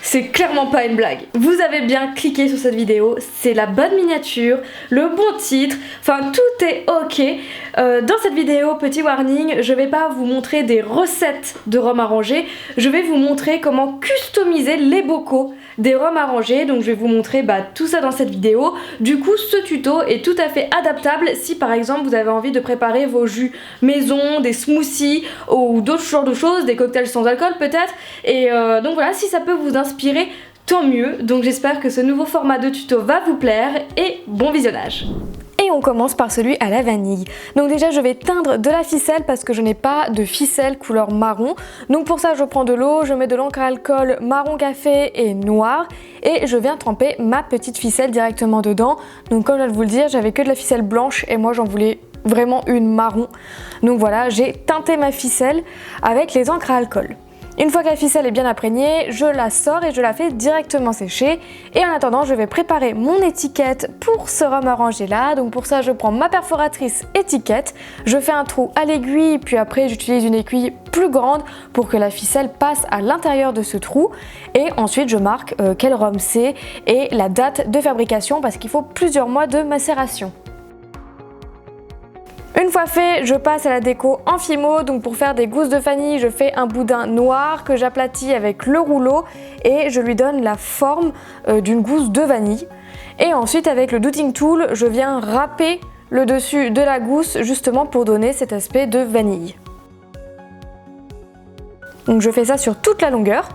c'est clairement pas une blague. Vous avez bien cliqué sur cette vidéo, c'est la bonne miniature, le bon titre, enfin tout est ok. Dans cette vidéo, petit warning, je vais pas vous montrer des recettes de rhum arrangé, je vais vous montrer comment customiser les bocaux des rhums arrangés. Donc je vais vous montrer tout ça dans cette vidéo. Du coup ce tuto est tout à fait adaptable si par exemple vous avez envie de préparer vos jus maison, des smoothies ou d'autres genres de choses, des cocktails sans alcool peut-être. Et donc voilà, si ça peut vous inspirer, tant mieux. Donc j'espère que ce nouveau format de tuto va vous plaire et bon visionnage. Et on commence par celui à la vanille. Donc déjà je vais teindre de la ficelle parce que je n'ai pas de ficelle couleur marron. Donc pour ça je prends de l'eau, je mets de l'encre à alcool marron café et noir et je viens tremper ma petite ficelle directement dedans. Donc comme je viens de vous le dire, j'avais que de la ficelle blanche et moi j'en voulais vraiment une marron. Donc voilà, j'ai teinté ma ficelle avec les encres à alcool. Une fois que la ficelle est bien imprégnée, je la sors et je la fais directement sécher. Et en attendant, je vais préparer mon étiquette pour ce rhum arrangé là. Donc pour ça, je prends ma perforatrice étiquette, je fais un trou à l'aiguille, puis après j'utilise une aiguille plus grande pour que la ficelle passe à l'intérieur de ce trou. Et ensuite, je marque quel rhum c'est et la date de fabrication parce qu'il faut plusieurs mois de macération. Une fois fait, je passe à la déco en fimo. Donc pour faire des gousses de vanille, je fais un boudin noir que j'aplatis avec le rouleau et je lui donne la forme d'une gousse de vanille. Et ensuite avec le Doodling Tool, je viens râper le dessus de la gousse justement pour donner cet aspect de vanille. Donc je fais ça sur toute la longueur.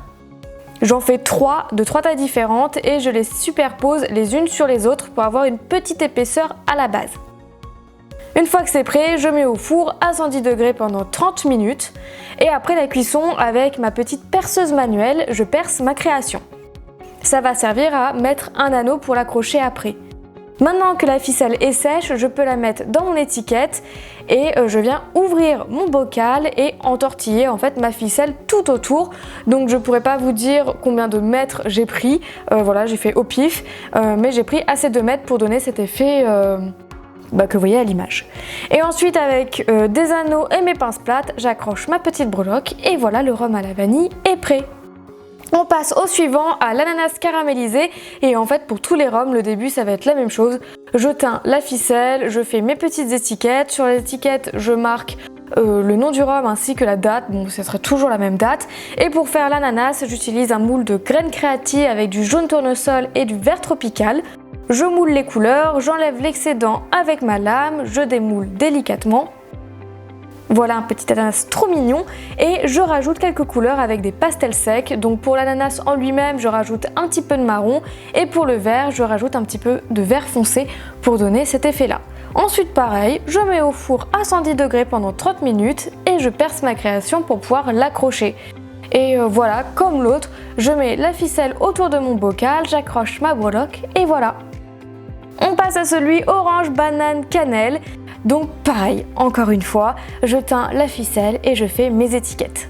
J'en fais 3 de 3 tailles différentes et je les superpose les unes sur les autres pour avoir une petite épaisseur à la base. Une fois que c'est prêt, je mets au four à 110 degrés pendant 30 minutes et après la cuisson, avec ma petite perceuse manuelle, je perce ma création. Ça va servir à mettre un anneau pour l'accrocher après. Maintenant que la ficelle est sèche, je peux la mettre dans mon étiquette et je viens ouvrir mon bocal et entortiller en fait ma ficelle tout autour. Donc je pourrais pas vous dire combien de mètres j'ai pris, voilà, j'ai fait au pif, mais j'ai pris assez de mètres pour donner cet effet que vous voyez à l'image. Et ensuite avec des anneaux et mes pinces plates, j'accroche ma petite breloque et voilà, le rhum à la vanille est prêt. On passe au suivant, à l'ananas caramélisé, et en fait pour tous les rhums, le début ça va être la même chose. Je teins la ficelle, je fais mes petites étiquettes, sur l'étiquette je marque le nom du rhum ainsi que la date, bon ce sera toujours la même date. Et pour faire l'ananas, j'utilise un moule de graines créatives avec du jaune tournesol et du vert tropical. Je moule les couleurs, j'enlève l'excédent avec ma lame, je démoule délicatement. Voilà un petit ananas trop mignon et je rajoute quelques couleurs avec des pastels secs. Donc pour l'ananas en lui-même, je rajoute un petit peu de marron et pour le vert, je rajoute un petit peu de vert foncé pour donner cet effet-là. Ensuite pareil, je mets au four à 110 degrés pendant 30 minutes et je perce ma création pour pouvoir l'accrocher. Et voilà, comme l'autre, je mets la ficelle autour de mon bocal, j'accroche ma breloque et voilà. On passe à celui orange, banane, cannelle. Donc pareil, encore une fois, je teins la ficelle et je fais mes étiquettes.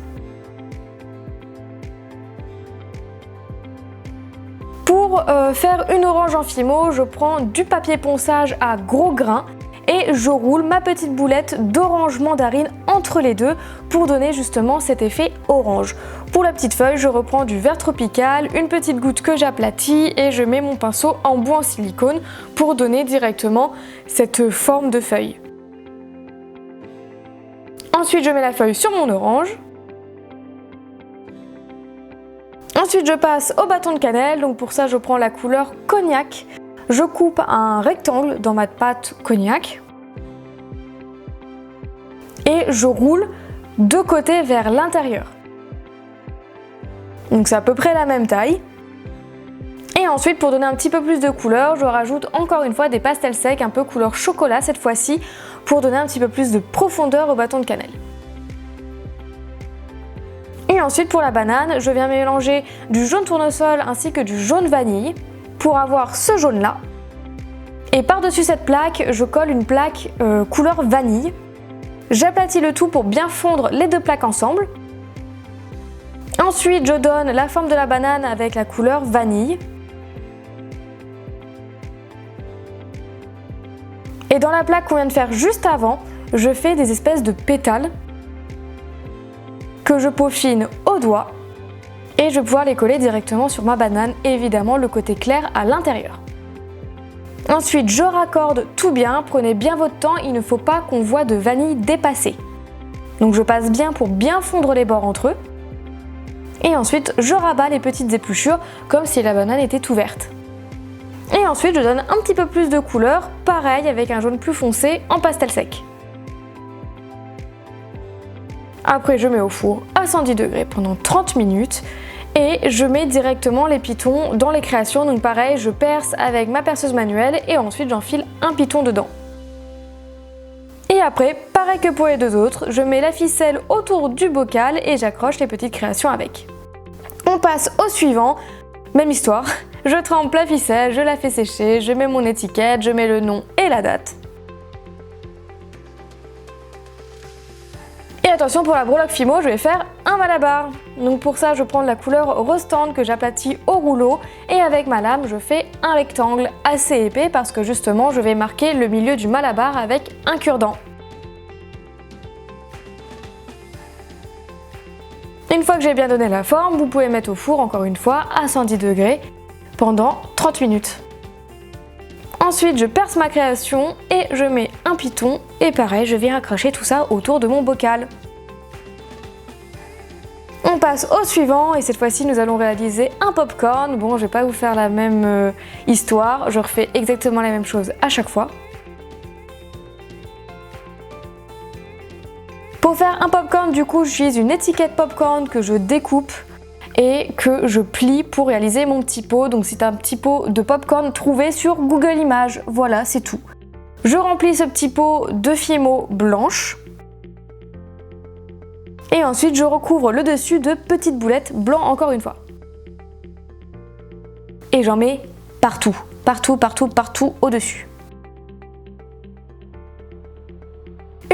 Pour faire une orange en fimo, je prends du papier ponçage à gros grains et je roule ma petite boulette d'orange mandarine entre les deux pour donner justement cet effet orange. Pour la petite feuille, je reprends du vert tropical, une petite goutte que j'aplatis et je mets mon pinceau en bout en silicone pour donner directement cette forme de feuille. Ensuite, je mets la feuille sur mon orange. Ensuite, je passe au bâton de cannelle. Donc pour ça, je prends la couleur cognac. Je coupe un rectangle dans ma pâte cognac et je roule de côté vers l'intérieur. Donc c'est à peu près la même taille. Et ensuite, pour donner un petit peu plus de couleur, je rajoute encore une fois des pastels secs, un peu couleur chocolat cette fois-ci, pour donner un petit peu plus de profondeur au bâton de cannelle. Et ensuite pour la banane, je viens mélanger du jaune tournesol ainsi que du jaune vanille pour avoir ce jaune là. Et par-dessus cette plaque, je colle une plaque couleur vanille. J'aplatis le tout pour bien fondre les deux plaques ensemble. Ensuite, je donne la forme de la banane avec la couleur vanille. Et dans la plaque qu'on vient de faire juste avant, je fais des espèces de pétales que je peaufine au doigt. Et je vais pouvoir les coller directement sur ma banane, et évidemment le côté clair à l'intérieur. Ensuite, je raccorde tout bien, prenez bien votre temps, il ne faut pas qu'on voit de vanille dépasser. Donc je passe bien pour bien fondre les bords entre eux. Et ensuite, je rabats les petites épluchures comme si la banane était ouverte. Et ensuite, je donne un petit peu plus de couleur, pareil avec un jaune plus foncé en pastel sec. Après, je mets au four à 110 degrés pendant 30 minutes. Et je mets directement les pitons dans les créations, donc pareil, je perce avec ma perceuse manuelle et ensuite j'enfile un piton dedans. Et après, pareil que pour les deux autres, je mets la ficelle autour du bocal et j'accroche les petites créations avec. On passe au suivant, même histoire, je trempe la ficelle, je la fais sécher, je mets mon étiquette, je mets le nom et la date. Et attention, pour la breloque Fimo, je vais faire un malabar. Donc pour ça, je prends de la couleur rose tendre que j'aplatis au rouleau et avec ma lame, je fais un rectangle assez épais parce que justement, je vais marquer le milieu du malabar avec un cure-dent. Une fois que j'ai bien donné la forme, vous pouvez mettre au four encore une fois à 110 degrés pendant 30 minutes. Ensuite, je perce ma création et je mets un piton et pareil, je viens accrocher tout ça autour de mon bocal. On passe au suivant et cette fois-ci, nous allons réaliser un popcorn. Bon, je vais pas vous faire la même histoire, je refais exactement la même chose à chaque fois. Pour faire un popcorn, du coup, j'utilise une étiquette popcorn que je découpe et que je plie pour réaliser mon petit pot. Donc c'est un petit pot de popcorn trouvé sur Google Images. Voilà, c'est tout. Je remplis ce petit pot de Fimo blanche. Et ensuite, je recouvre le dessus de petites boulettes blancs encore une fois. Et j'en mets partout, partout, partout, partout au-dessus.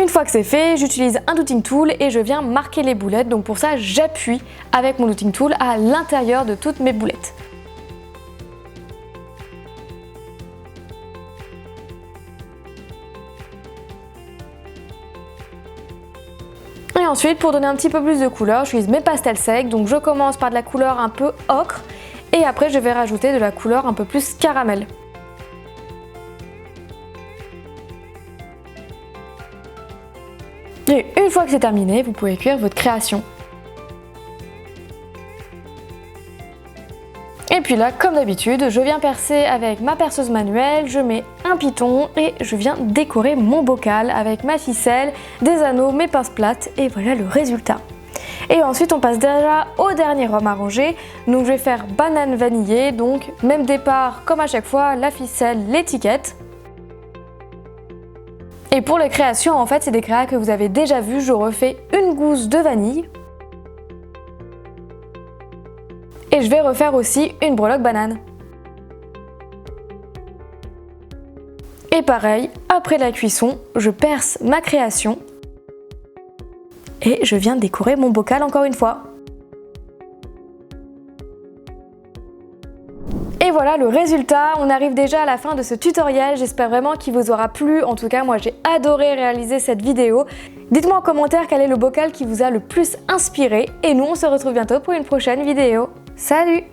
Une fois que c'est fait, j'utilise un douting tool et je viens marquer les boulettes. Donc pour ça, j'appuie avec mon douting tool à l'intérieur de toutes mes boulettes. Et ensuite, pour donner un petit peu plus de couleur, j'utilise mes pastels secs. Donc je commence par de la couleur un peu ocre et après je vais rajouter de la couleur un peu plus caramel. Et une fois que c'est terminé, vous pouvez cuire votre création. Et puis là, comme d'habitude, je viens percer avec ma perceuse manuelle, je mets un piton et je viens décorer mon bocal avec ma ficelle, des anneaux, mes pinces plates et voilà le résultat. Et ensuite, on passe déjà au dernier rhum arrangé. Donc je vais faire banane vanillée, donc même départ comme à chaque fois, la ficelle, l'étiquette. Et pour les créations, en fait, c'est des créas que vous avez déjà vues. Je refais une gousse de vanille. Et je vais refaire aussi une breloque banane. Et pareil, après la cuisson, je perce ma création. Et je viens décorer mon bocal encore une fois. Et voilà le résultat, on arrive déjà à la fin de ce tutoriel, j'espère vraiment qu'il vous aura plu, en tout cas moi j'ai adoré réaliser cette vidéo. Dites-moi en commentaire quel est le bocal qui vous a le plus inspiré et nous on se retrouve bientôt pour une prochaine vidéo. Salut!